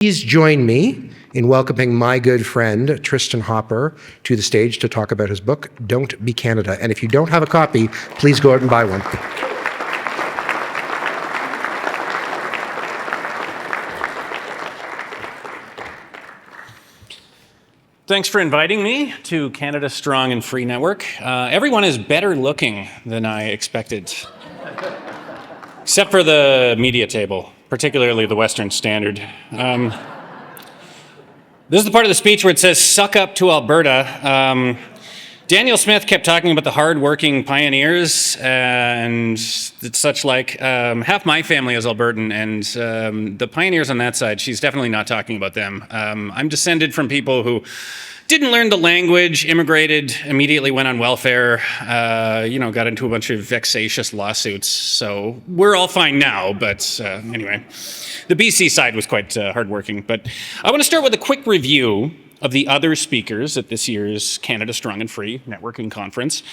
Please join me in welcoming my good friend, Tristin Hopper, to the stage to talk about his book, Don't Be Canada. And if you don't have a copy, please go out and buy one. Thanks for inviting me to Canada Strong and Free Network. Everyone is better looking than I expected, except for the media table, particularly the Western Standard. This is the part of the speech where it says, suck up to Alberta. Daniel Smith kept talking about the hard-working pioneers and such like. Half my family is Albertan, and the pioneers on that side, she's definitely not talking about them. I'm descended from people who didn't learn the language, immigrated, immediately went on welfare, got into a bunch of vexatious lawsuits. So we're all fine now, but anyway. The BC side was quite hardworking. But I want to start with a quick review of the other speakers at this year's Canada Strong and Free Networking Conference.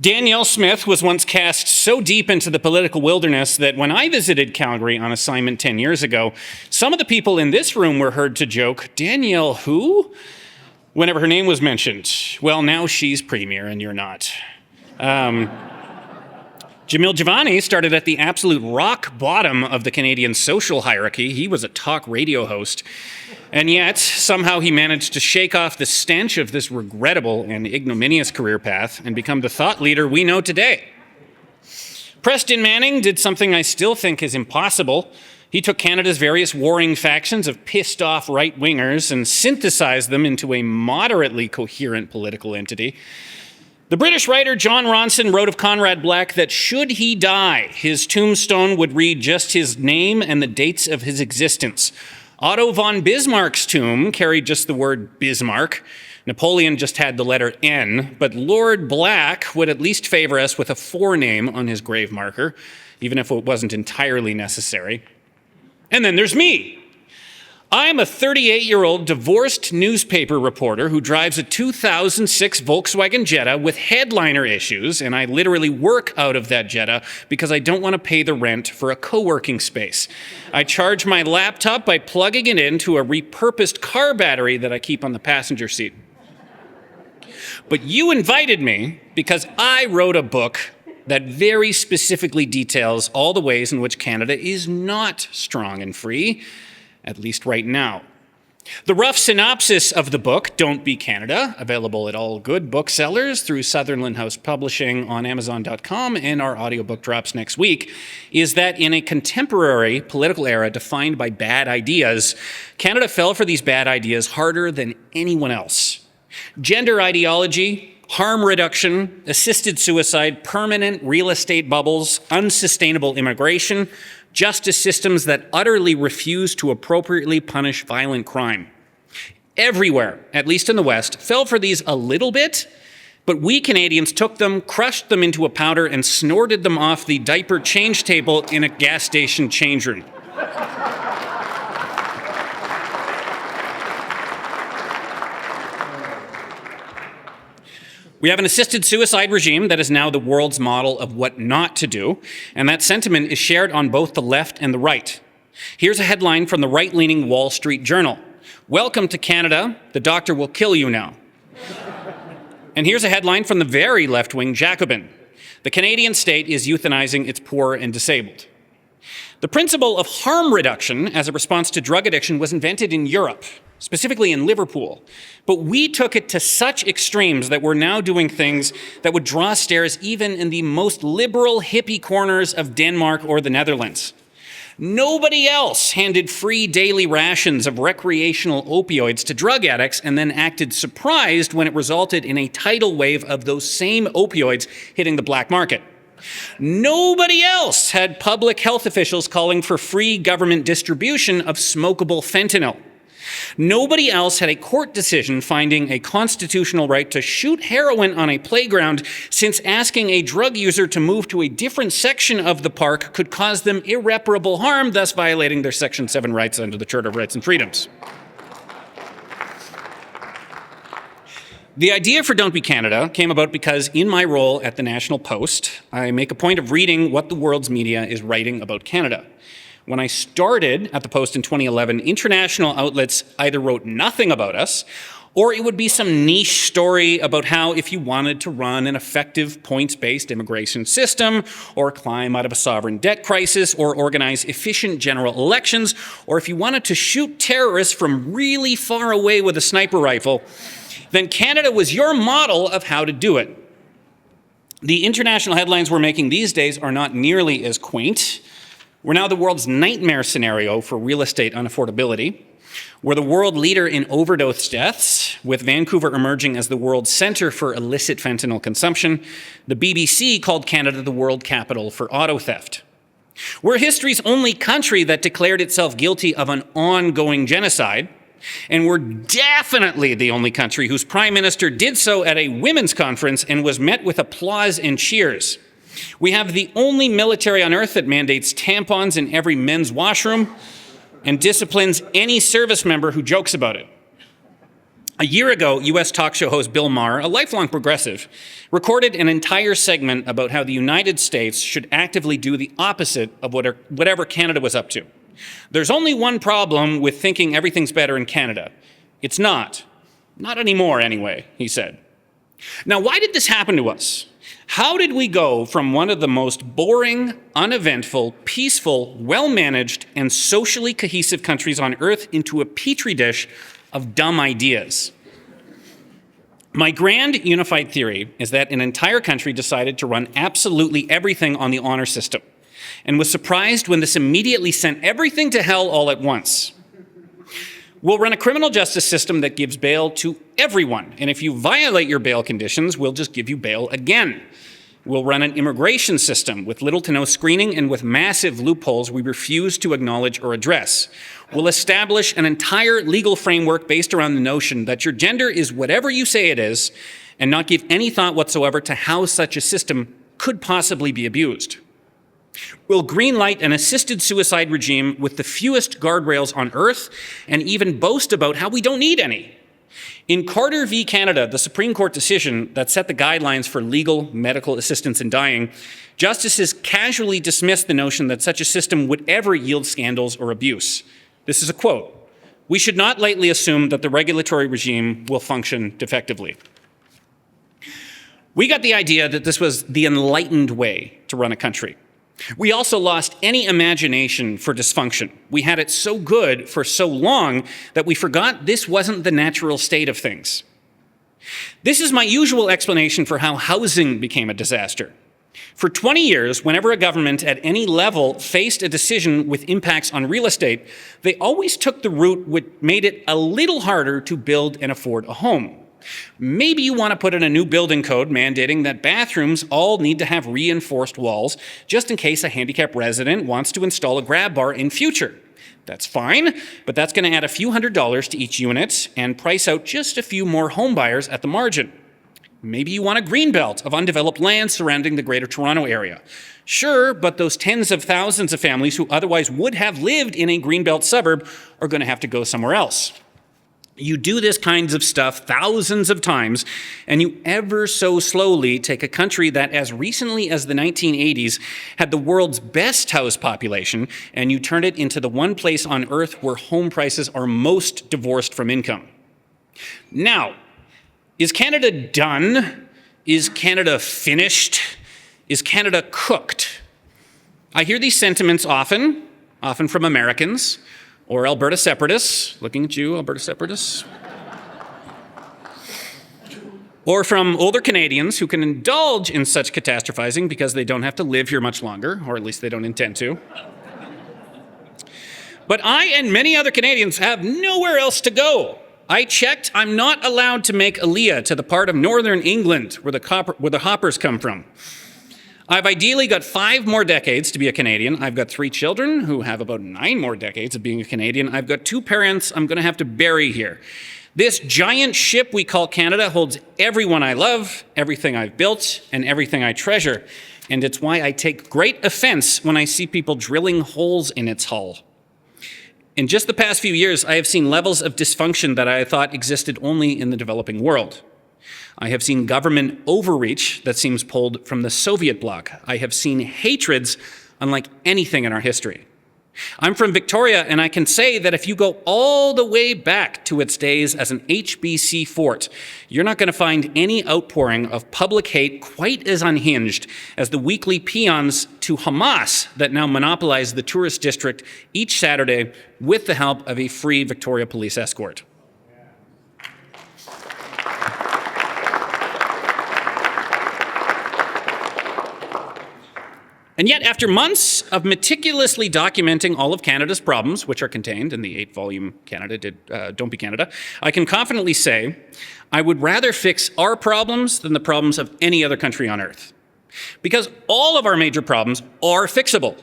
Danielle Smith was once cast so deep into the political wilderness that when I visited Calgary on assignment 10 years ago, some of the people in this room were heard to joke, Danielle who? Whenever her name was mentioned. Well, now she's premier and you're not. Jamil Javani started at the absolute rock bottom of the Canadian social hierarchy. He was a talk radio host. And yet, somehow he managed to shake off the stench of this regrettable and ignominious career path and become the thought leader we know today. Preston Manning did something I still think is impossible. He took Canada's various warring factions of pissed-off right-wingers and synthesized them into a moderately coherent political entity. The British writer John Ronson wrote of Conrad Black that should he die, his tombstone would read just his name and the dates of his existence. Otto von Bismarck's tomb carried just the word Bismarck. Napoleon just had the letter N, but Lord Black would at least favor us with a forname on his grave marker, even if it wasn't entirely necessary. And then there's me. I'm a 38-year-old divorced newspaper reporter who drives a 2006 Volkswagen Jetta with headliner issues, and I literally work out of that Jetta because I don't want to pay the rent for a co-working space. I charge my laptop by plugging it into a repurposed car battery that I keep on the passenger seat. But you invited me because I wrote a book that very specifically details all the ways in which Canada is not strong and free, at least right now. The rough synopsis of the book, Don't Be Canada, available at all good booksellers through Sutherland House Publishing on Amazon.com, and our audiobook drops next week, is that in a contemporary political era defined by bad ideas, Canada fell for these bad ideas harder than anyone else. Gender ideology, harm reduction, assisted suicide, permanent real estate bubbles, unsustainable immigration, justice systems that utterly refuse to appropriately punish violent crime. Everywhere, at least in the West, fell for these a little bit, but we Canadians took them, crushed them into a powder, and snorted them off the diaper change table in a gas station change room. We have an assisted suicide regime that is now the world's model of what not to do, and that sentiment is shared on both the left and the right. Here's a headline from the right-leaning Wall Street Journal. Welcome to Canada, the doctor will kill you now. And here's a headline from the very left-wing Jacobin. The Canadian state is euthanizing its poor and disabled. The principle of harm reduction as a response to drug addiction was invented in Europe, specifically in Liverpool. But we took it to such extremes that we're now doing things that would draw stares even in the most liberal hippie corners of Denmark or the Netherlands. Nobody else handed free daily rations of recreational opioids to drug addicts and then acted surprised when it resulted in a tidal wave of those same opioids hitting the black market. Nobody else had public health officials calling for free government distribution of smokable fentanyl. Nobody else had a court decision finding a constitutional right to shoot heroin on a playground, since asking a drug user to move to a different section of the park could cause them irreparable harm, thus violating their Section 7 rights under the Charter of Rights and Freedoms. The idea for Don't Be Canada came about because in my role at the National Post, I make a point of reading what the world's media is writing about Canada. When I started at the Post in 2011, international outlets either wrote nothing about us, or it would be some niche story about how if you wanted to run an effective points-based immigration system, or climb out of a sovereign debt crisis, or organize efficient general elections, or if you wanted to shoot terrorists from really far away with a sniper rifle, then Canada was your model of how to do it. The international headlines we're making these days are not nearly as quaint. We're now the world's nightmare scenario for real estate unaffordability. We're the world leader in overdose deaths, with Vancouver emerging as the world's center for illicit fentanyl consumption. The BBC called Canada the world capital for auto theft. We're history's only country that declared itself guilty of an ongoing genocide, and we're definitely the only country whose prime minister did so at a women's conference and was met with applause and cheers. We have the only military on earth that mandates tampons in every men's washroom and disciplines any service member who jokes about it. A year ago, U.S. talk show host Bill Maher, a lifelong progressive, recorded an entire segment about how the United States should actively do the opposite of whatever Canada was up to. There's only one problem with thinking everything's better in Canada. It's not. Not anymore, anyway, he said. Now, why did this happen to us? How did we go from one of the most boring, uneventful, peaceful, well-managed, and socially cohesive countries on earth into a petri dish of dumb ideas? My grand unified theory is that an entire country decided to run absolutely everything on the honor system, and was surprised when this immediately sent everything to hell all at once. We'll run a criminal justice system that gives bail to everyone, and if you violate your bail conditions, we'll just give you bail again. We'll run an immigration system with little to no screening and with massive loopholes we refuse to acknowledge or address. We'll establish an entire legal framework based around the notion that your gender is whatever you say it is, and not give any thought whatsoever to how such a system could possibly be abused. We'll greenlight an assisted suicide regime with the fewest guardrails on earth, and even boast about how we don't need any. In Carter v. Canada, the Supreme Court decision that set the guidelines for legal medical assistance in dying, justices casually dismissed the notion that such a system would ever yield scandals or abuse. This is a quote: "We should not lightly assume that the regulatory regime will function defectively." We got the idea that this was the enlightened way to run a country. We also lost any imagination for dysfunction. We had it so good for so long that we forgot this wasn't the natural state of things. This is my usual explanation for how housing became a disaster. For 20 years, whenever a government at any level faced a decision with impacts on real estate, they always took the route which made it a little harder to build and afford a home. Maybe you want to put in a new building code mandating that bathrooms all need to have reinforced walls just in case a handicapped resident wants to install a grab bar in future. That's fine, but that's going to add a few $100s to each unit and price out just a few more home buyers at the margin. Maybe you want a greenbelt of undeveloped land surrounding the Greater Toronto area. Sure, but those tens of thousands of families who otherwise would have lived in a greenbelt suburb are going to have to go somewhere else. You do this kinds of stuff thousands of times, and you ever so slowly take a country that as recently as the 1980s had the world's best house population, and you turn it into the one place on earth where home prices are most divorced from income. Now, is Canada done? Is Canada finished? Is Canada cooked? I hear these sentiments often from Americans, or Alberta separatists, looking at you, Alberta separatists, or from older Canadians who can indulge in such catastrophizing because they don't have to live here much longer, or at least they don't intend to. But I and many other Canadians have nowhere else to go. I checked, I'm not allowed to make Aliyah to the part of northern England where the Hoppers come from. I've ideally got 5 more decades to be a Canadian. I've got 3 children who have about 9 more decades of being a Canadian. I've got 2 parents I'm going to have to bury here. This giant ship we call Canada holds everyone I love, everything I've built, and everything I treasure. And it's why I take great offense when I see people drilling holes in its hull. In just the past few years, I have seen levels of dysfunction that I thought existed only in the developing world. I have seen government overreach that seems pulled from the Soviet bloc. I have seen hatreds unlike anything in our history. I'm from Victoria, and I can say that if you go all the way back to its days as an HBC fort, you're not going to find any outpouring of public hate quite as unhinged as the weekly paeans to Hamas that now monopolize the tourist district each Saturday with the help of a free Victoria police escort. And yet, after months of meticulously documenting all of Canada's problems, which are contained in the 8-volume Don't Be Canada, I can confidently say I would rather fix our problems than the problems of any other country on earth. Because all of our major problems are fixable.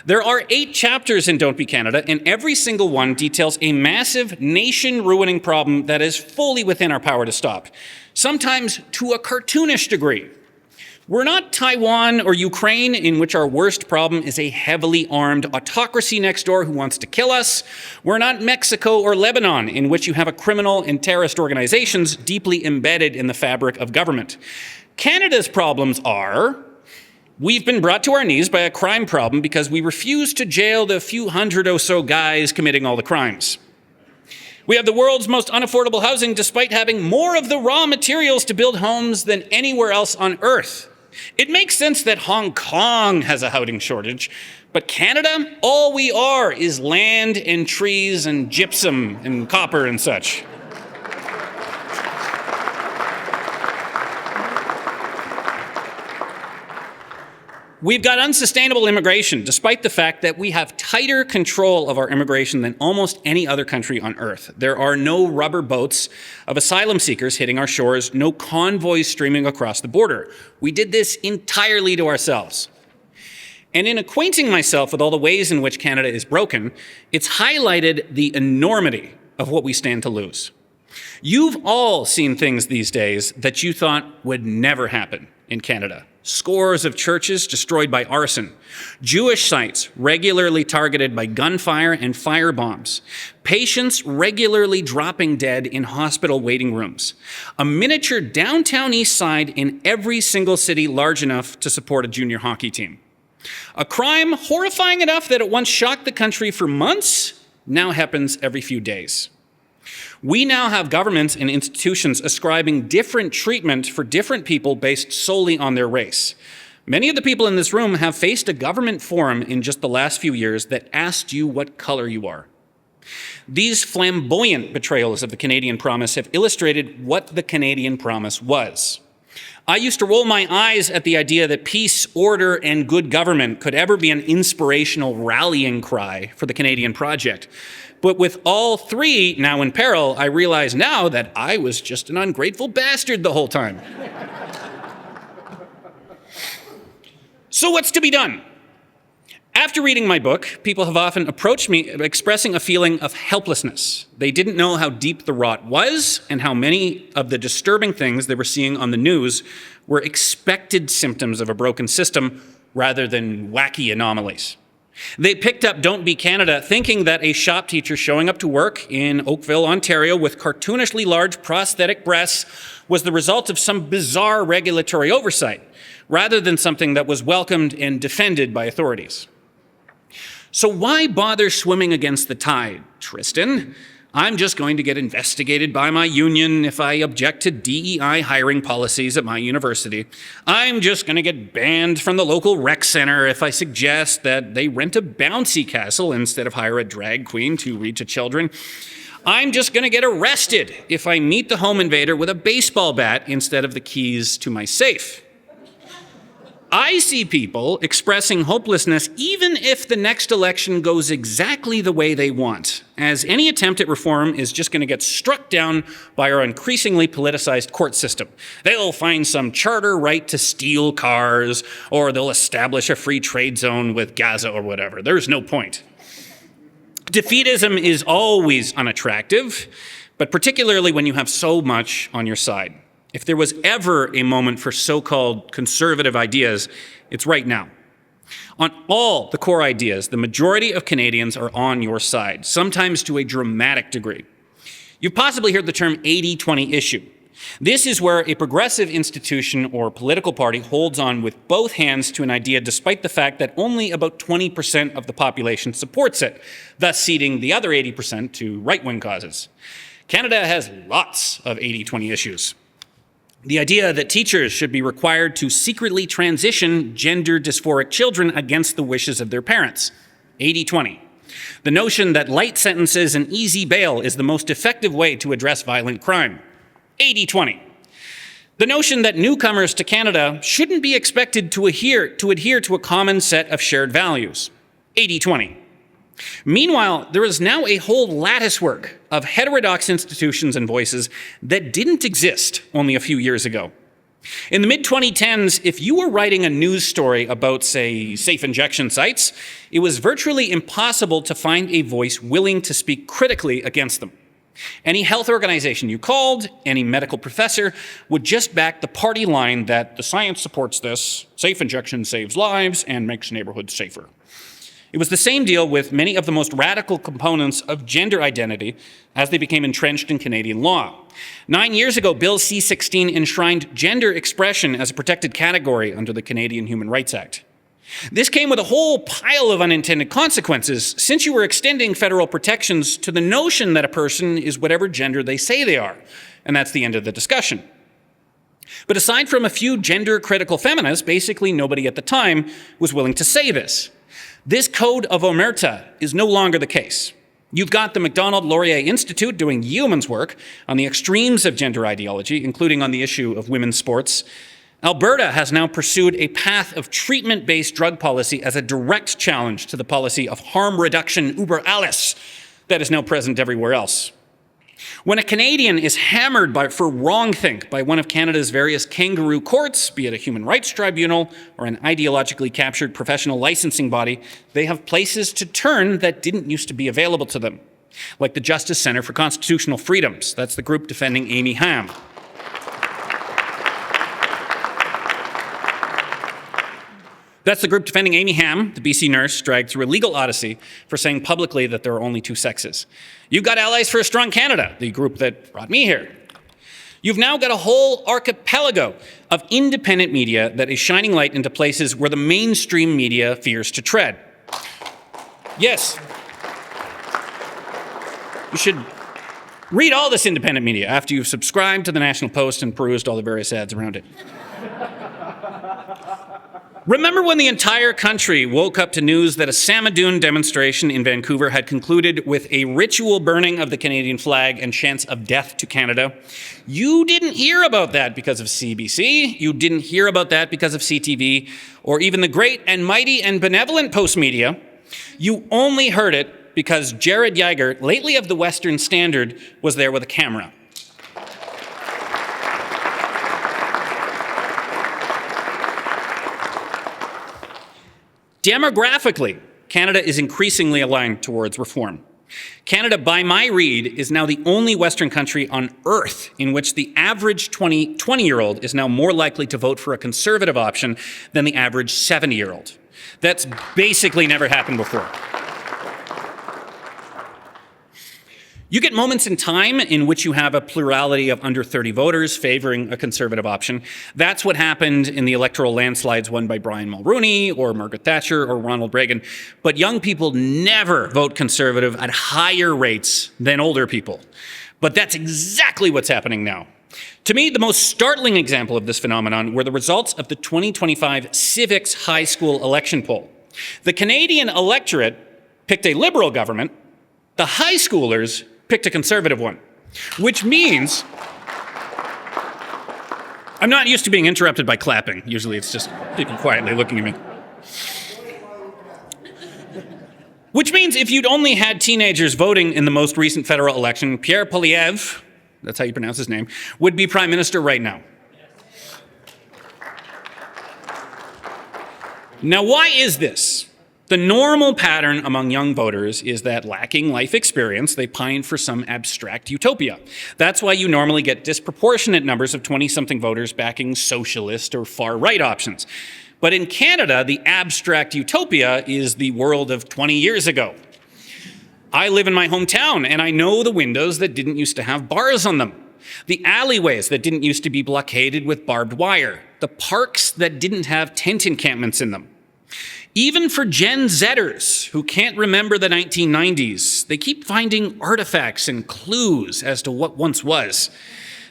There are 8 chapters in Don't Be Canada, and every single one details a massive, nation-ruining problem that is fully within our power to stop, sometimes to a cartoonish degree. We're not Taiwan or Ukraine, in which our worst problem is a heavily armed autocracy next door who wants to kill us. We're not Mexico or Lebanon, in which you have a criminal and terrorist organizations deeply embedded in the fabric of government. Canada's problems are: we've been brought to our knees by a crime problem because we refuse to jail the few hundred or so guys committing all the crimes. We have the world's most unaffordable housing despite having more of the raw materials to build homes than anywhere else on earth. It makes sense that Hong Kong has a housing shortage, but Canada, all we are is land and trees and gypsum and copper and such. We've got unsustainable immigration, despite the fact that we have tighter control of our immigration than almost any other country on earth. There are no rubber boats of asylum seekers hitting our shores, no convoys streaming across the border. We did this entirely to ourselves. And in acquainting myself with all the ways in which Canada is broken, it's highlighted the enormity of what we stand to lose. You've all seen things these days that you thought would never happen in Canada. Scores of churches destroyed by arson, Jewish sites regularly targeted by gunfire and firebombs, patients regularly dropping dead in hospital waiting rooms, a miniature downtown east side in every single city large enough to support a junior hockey team. A crime horrifying enough that it once shocked the country for months now happens every few days. We now have governments and institutions ascribing different treatment for different people based solely on their race. Many of the people in this room have faced a government forum in just the last few years that asked you what color you are. These flamboyant betrayals of the Canadian promise have illustrated what the Canadian promise was. I used to roll my eyes at the idea that peace, order, and good government could ever be an inspirational rallying cry for the Canadian project. But with all 3 now in peril, I realize now that I was just an ungrateful bastard the whole time. So what's to be done? After reading my book, people have often approached me expressing a feeling of helplessness. They didn't know how deep the rot was and how many of the disturbing things they were seeing on the news were expected symptoms of a broken system rather than wacky anomalies. They picked up Don't Be Canada thinking that a shop teacher showing up to work in Oakville, Ontario with cartoonishly large prosthetic breasts was the result of some bizarre regulatory oversight, rather than something that was welcomed and defended by authorities. So why bother swimming against the tide, Tristin? I'm just going to get investigated by my union if I object to DEI hiring policies at my university. I'm just going to get banned from the local rec center if I suggest that they rent a bouncy castle instead of hire a drag queen to read to children. I'm just going to get arrested if I meet the home invader with a baseball bat instead of the keys to my safe. I see people expressing hopelessness even if the next election goes exactly the way they want, as any attempt at reform is just going to get struck down by our increasingly politicized court system. They'll find some charter right to steal cars, or they'll establish a free trade zone with Gaza or whatever. There's no point. Defeatism is always unattractive, but particularly when you have so much on your side. If there was ever a moment for so-called conservative ideas, it's right now. On all the core ideas, the majority of Canadians are on your side, sometimes to a dramatic degree. You've possibly heard the term 80-20 issue. This is where a progressive institution or political party holds on with both hands to an idea despite the fact that only about 20% of the population supports it, thus ceding the other 80% to right-wing causes. Canada has lots of 80-20 issues. The idea that teachers should be required to secretly transition gender dysphoric children against the wishes of their parents, 80-20. The notion that light sentences and easy bail is the most effective way to address violent crime, 80-20. The notion that newcomers to Canada shouldn't be expected to adhere to a common set of shared values, 80-20. Meanwhile, there is now a whole latticework of heterodox institutions and voices that didn't exist only a few years ago. In the mid-2010s, if you were writing a news story about, say, safe injection sites, it was virtually impossible to find a voice willing to speak critically against them. Any health organization you called, any medical professor, would just back the party line that the science supports this, safe injection saves lives and makes neighborhoods safer. It was the same deal with many of the most radical components of gender identity as they became entrenched in Canadian law. 9 years ago, Bill C-16 enshrined gender expression as a protected category under the Canadian Human Rights Act. This came with a whole pile of unintended consequences, since you were extending federal protections to the notion that a person is whatever gender they say they are, and that's the end of the discussion. But aside from a few gender-critical feminists, basically nobody at the time was willing to say this. This code of omerta is no longer the case. You've got the Macdonald-Laurier Institute doing yeoman's work on the extremes of gender ideology, including on the issue of women's sports. Alberta has now pursued a path of treatment-based drug policy as a direct challenge to the policy of harm reduction über alles that is now present everywhere else. When a Canadian is hammered for wrongthink by one of Canada's various kangaroo courts, be it a human rights tribunal or an ideologically captured professional licensing body, they have places to turn that didn't used to be available to them, like the Justice Centre for Constitutional Freedoms. That's the group defending Amy Ham. That's the group defending Amy Ham, the BC nurse, dragged through a legal odyssey for saying publicly that there are only two sexes. You've got Allies for a Strong Canada, the group that brought me here. You've now got a whole archipelago of independent media that is shining light into places where the mainstream media fears to tread. Yes, you should read all this independent media after you've subscribed to the National Post and perused all the various ads around it. Remember when the entire country woke up to news that a Samadoun demonstration in Vancouver had concluded with a ritual burning of the Canadian flag and chants of death to Canada? You didn't hear about that because of CBC. You didn't hear about that because of CTV, or even the great and mighty and benevolent Post media. You only heard it because Jared Yeager, lately of the Western Standard, was there with a camera. Demographically, Canada is increasingly aligned towards reform. Canada, by my read, is now the only Western country on earth in which the average 20-year-old is now more likely to vote for a conservative option than the average 70-year-old. That's basically never happened before. You get moments in time in which you have a plurality of under 30 voters favoring a conservative option. That's what happened in the electoral landslides won by Brian Mulroney or Margaret Thatcher or Ronald Reagan. But young people never vote conservative at higher rates than older people. But that's exactly what's happening now. To me, the most startling example of this phenomenon were the results of the 2025 Civics High School election poll. The Canadian electorate picked a Liberal government. The high schoolers picked a conservative one, which means I'm not used to being interrupted by clapping. Usually it's just people quietly looking at me. Which means if you'd only had teenagers voting in the most recent federal election, Pierre Poilievre, that's how you pronounce his name, would be prime minister right now. Now, why is this? The normal pattern among young voters is that, lacking life experience, they pine for some abstract utopia. That's why you normally get disproportionate numbers of 20-something voters backing socialist or far-right options. But in Canada, the abstract utopia is the world of 20 years ago. I live in my hometown, and I know the windows that didn't used to have bars on them. the alleyways that didn't used to be blockaded with barbed wire, the parks that didn't have tent encampments in them. Even for Gen Zers who can't remember the 1990s, they keep finding artifacts and clues as to what once was.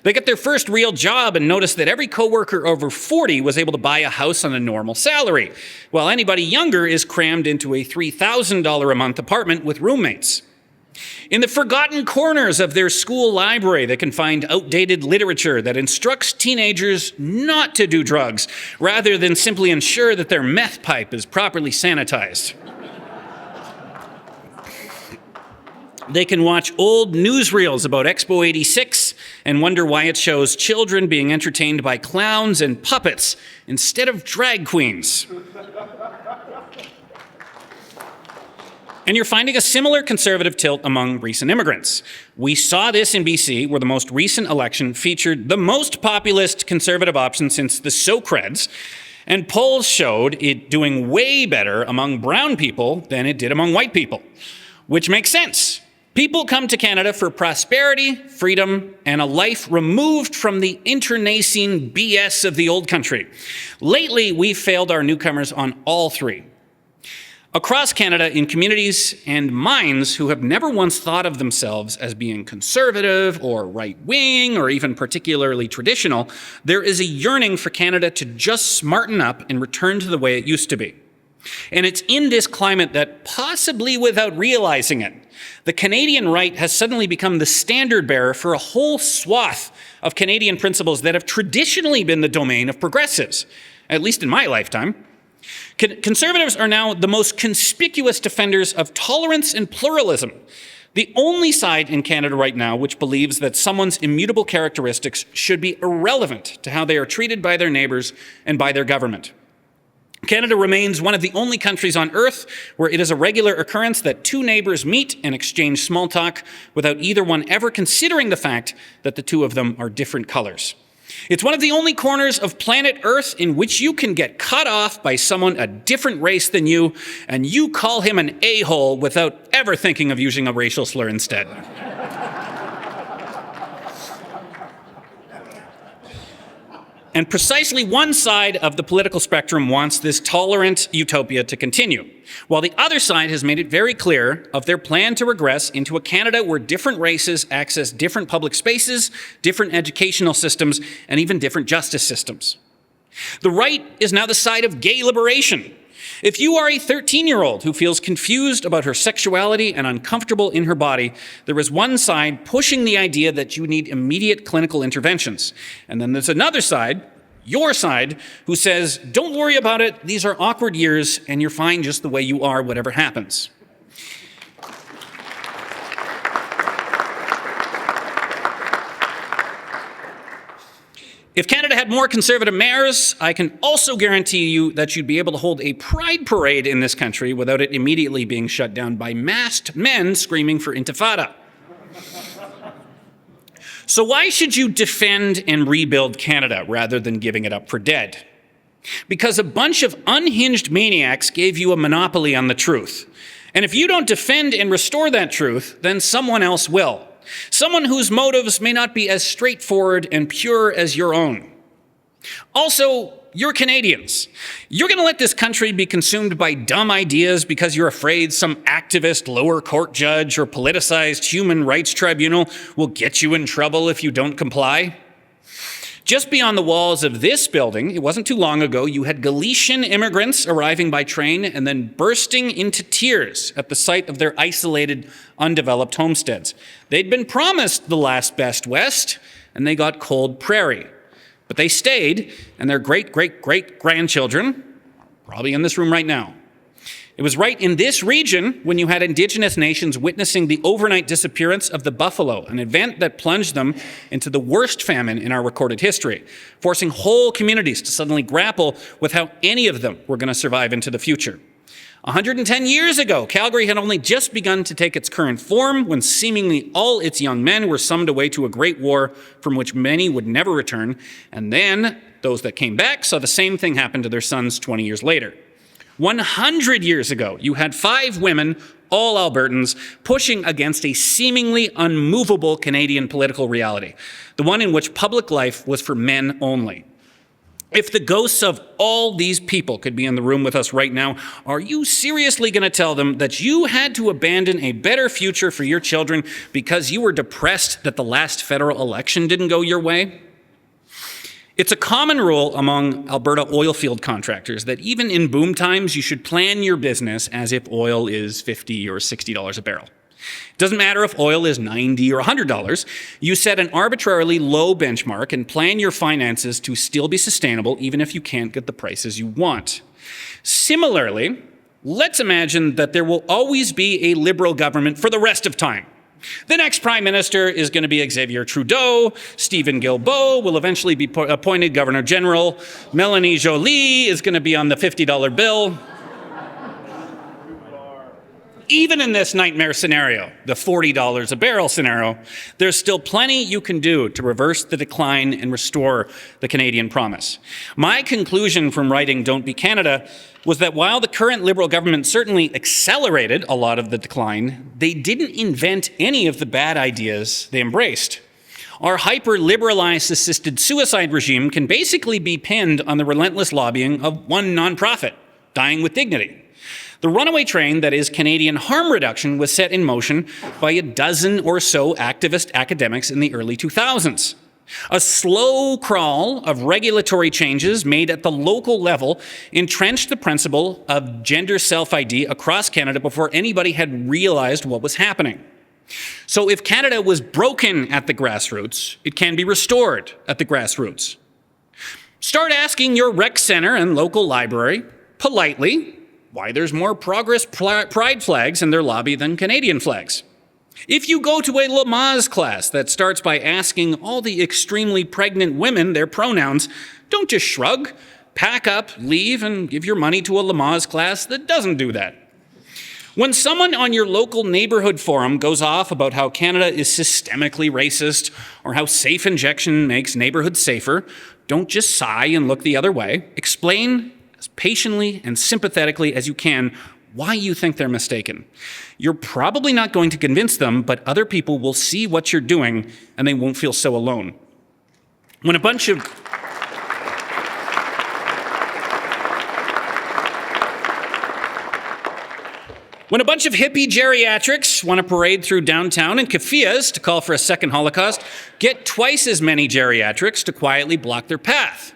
They get their first real job and notice that every coworker over 40 was able to buy a house on a normal salary, while anybody younger is crammed into a $3,000 a month apartment with roommates. In the forgotten corners of their school library, they can find outdated literature that instructs teenagers not to do drugs, rather than simply ensure that their meth pipe is properly sanitized. They can watch old newsreels about Expo 86 and wonder why it shows children being entertained by clowns and puppets instead of drag queens. And you're finding a similar conservative tilt among recent immigrants. We saw this in BC, where the most recent election featured the most populist conservative option since the So-Creds, and polls showed it doing way better among brown people than it did among white people, which makes sense. People come to Canada for prosperity, freedom, and a life removed from the internecine BS of the old country. Lately, we've failed our newcomers on all three. Across Canada, in communities and minds who have never once thought of themselves as being conservative or right-wing or even particularly traditional, there is a yearning for Canada to just smarten up and return to the way it used to be. And it's in this climate that, possibly without realizing it, the Canadian right has suddenly become the standard bearer for a whole swath of Canadian principles that have traditionally been the domain of progressives, at least in my lifetime. Conservatives are now the most conspicuous defenders of tolerance and pluralism, the only side in Canada right now which believes that someone's immutable characteristics should be irrelevant to how they are treated by their neighbors and by their government. Canada remains one of the only countries on earth where it is a regular occurrence that two neighbors meet and exchange small talk without either one ever considering the fact that the two of them are different colors. It's one of the only corners of planet Earth in which you can get cut off by someone a different race than you, and you call him an a-hole without ever thinking of using a racial slur instead. And precisely one side of the political spectrum wants this tolerant utopia to continue, while the other side has made it very clear of their plan to regress into a Canada where different races access different public spaces, different educational systems, and even different justice systems. The right is now the side of gay liberation. If you are a 13-year-old who feels confused about her sexuality and uncomfortable in her body, there is one side pushing the idea that you need immediate clinical interventions. And then there's another side, your side, who says, don't worry about it, these are awkward years, and you're fine just the way you are, whatever happens. If Canada had more conservative mayors, I can also guarantee you that you'd be able to hold a pride parade in this country without it immediately being shut down by masked men screaming for intifada. So why should you defend and rebuild Canada rather than giving it up for dead? Because a bunch of unhinged maniacs gave you a monopoly on the truth. And if you don't defend and restore that truth, then someone else will. Someone whose motives may not be as straightforward and pure as your own. Also, you're Canadians. You're going to let this country be consumed by dumb ideas because you're afraid some activist lower court judge or politicized human rights tribunal will get you in trouble if you don't comply? Just beyond the walls of this building, it wasn't too long ago, you had Galician immigrants arriving by train and then bursting into tears at the sight of their isolated, undeveloped homesteads. They'd been promised the last best West, and they got cold prairie. But they stayed, and their great-great-great-grandchildren, probably in this room right now. It was right in this region when you had Indigenous nations witnessing the overnight disappearance of the buffalo, an event that plunged them into the worst famine in our recorded history, forcing whole communities to suddenly grapple with how any of them were going to survive into the future. 110 years ago, Calgary had only just begun to take its current form when seemingly all its young men were summoned away to a great war from which many would never return, and then those that came back saw the same thing happen to their sons 20 years later. 100 years ago, you had 5 women, all Albertans, pushing against a seemingly unmovable Canadian political reality, the one in which public life was for men only. If the ghosts of all these people could be in the room with us right now, are you seriously going to tell them that you had to abandon a better future for your children because you were depressed that the last federal election didn't go your way? It's a common rule among Alberta oilfield contractors that even in boom times, you should plan your business as if oil is $50 or $60 a barrel. It doesn't matter if oil is $90 or $100. You set an arbitrarily low benchmark and plan your finances to still be sustainable even if you can't get the prices you want. Similarly, let's imagine that there will always be a Liberal government for the rest of time. The next Prime Minister is going to be Xavier Trudeau. Stephen Guilbeault will eventually be appointed Governor General. Melanie Joly is going to be on the $50 bill. Even in this nightmare scenario, the $40 a barrel scenario, there's still plenty you can do to reverse the decline and restore the Canadian promise. My conclusion from writing Don't Be Canada was that while the current Liberal government certainly accelerated a lot of the decline, they didn't invent any of the bad ideas they embraced. Our hyper-liberalized assisted suicide regime can basically be pinned on the relentless lobbying of one nonprofit, Dying with Dignity. The runaway train that is Canadian harm reduction was set in motion by a dozen or so activist academics in the early 2000s. A slow crawl of regulatory changes made at the local level entrenched the principle of gender self-ID across Canada before anybody had realized what was happening. So if Canada was broken at the grassroots, it can be restored at the grassroots. Start asking your rec center and local library politely why there's more progress pride flags in their lobby than Canadian flags. If you go to a Lamaze class that starts by asking all the extremely pregnant women their pronouns, don't just shrug, pack up, leave, and give your money to a Lamaze class that doesn't do that. When someone on your local neighborhood forum goes off about how Canada is systemically racist or how safe injection makes neighborhoods safer, don't just sigh and look the other way. Explain as patiently and sympathetically as you can why you think they're mistaken. You're probably not going to convince them, but other people will see what you're doing and they won't feel so alone. When a bunch of hippie geriatrics want to parade through downtown in keffiyehs to call for a second Holocaust, get twice as many geriatrics to quietly block their path.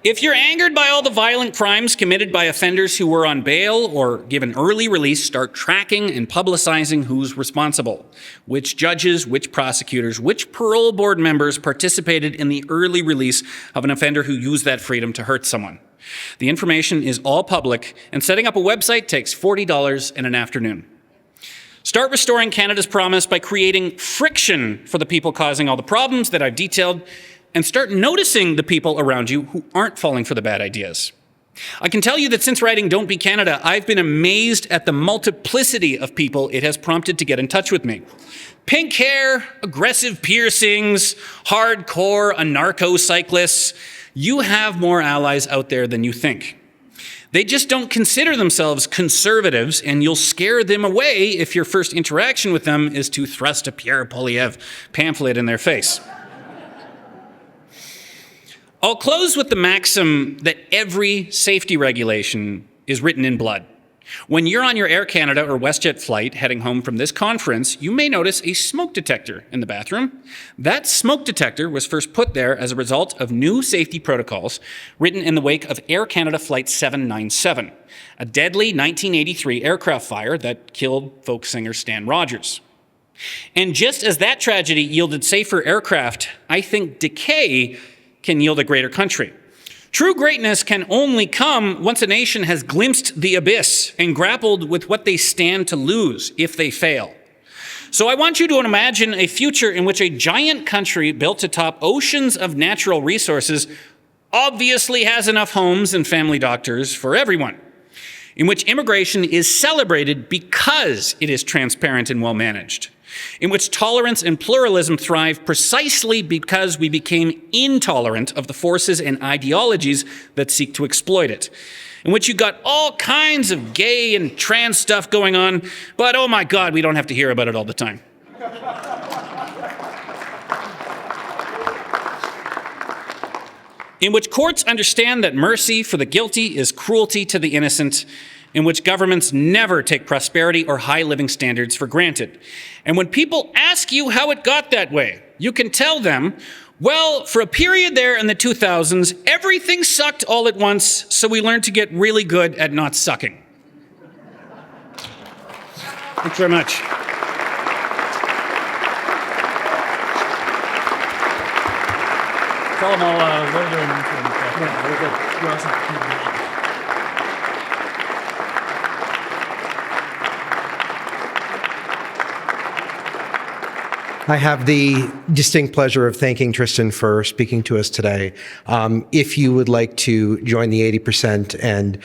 If you're angered by all the violent crimes committed by offenders who were on bail or given early release, start tracking and publicizing who's responsible. Which judges, which prosecutors, which parole board members participated in the early release of an offender who used that freedom to hurt someone. The information is all public, and setting up a website takes $40 in an afternoon. Start restoring Canada's promise by creating friction for the people causing all the problems that I've detailed, and start noticing the people around you who aren't falling for the bad ideas. I can tell you that since writing Don't Be Canada, I've been amazed at the multiplicity of people it has prompted to get in touch with me. Pink hair, aggressive piercings, hardcore anarcho-cyclists. You have more allies out there than you think. They just don't consider themselves conservatives, and you'll scare them away if your first interaction with them is to thrust a Pierre Poilievre pamphlet in their face. I'll close with the maxim that every safety regulation is written in blood. When you're on your Air Canada or WestJet flight heading home from this conference, you may notice a smoke detector in the bathroom. That smoke detector was first put there as a result of new safety protocols written in the wake of Air Canada Flight 797, a deadly 1983 aircraft fire that killed folk singer Stan Rogers. And just as that tragedy yielded safer aircraft, I think decay can yield a greater country. True greatness can only come once a nation has glimpsed the abyss and grappled with what they stand to lose if they fail. So I want you to imagine a future in which a giant country built atop oceans of natural resources obviously has enough homes and family doctors for everyone, in which immigration is celebrated because it is transparent and well managed, in which tolerance and pluralism thrive precisely because we became intolerant of the forces and ideologies that seek to exploit it, in which you got all kinds of gay and trans stuff going on, but oh my God, we don't have to hear about it all the time. In which courts understand that mercy for the guilty is cruelty to the innocent, in which governments never take prosperity or high living standards for granted. And when people ask you how it got that way, you can tell them, well, for a period there in the 2000s, everything sucked all at once, so we learned to get really good at not sucking. Thanks very much. Tell them all what they're doing. Yeah, very good. You're awesome. I have the distinct pleasure of thanking Tristin for speaking to us today. If you would like to join the 80% and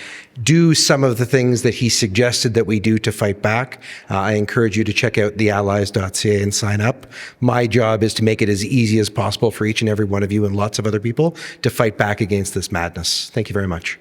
do some of the things that he suggested that we do to fight back, I encourage you to check out theallies.ca and sign up. My job is to make it as easy as possible for each and every one of you and lots of other people to fight back against this madness. Thank you very much.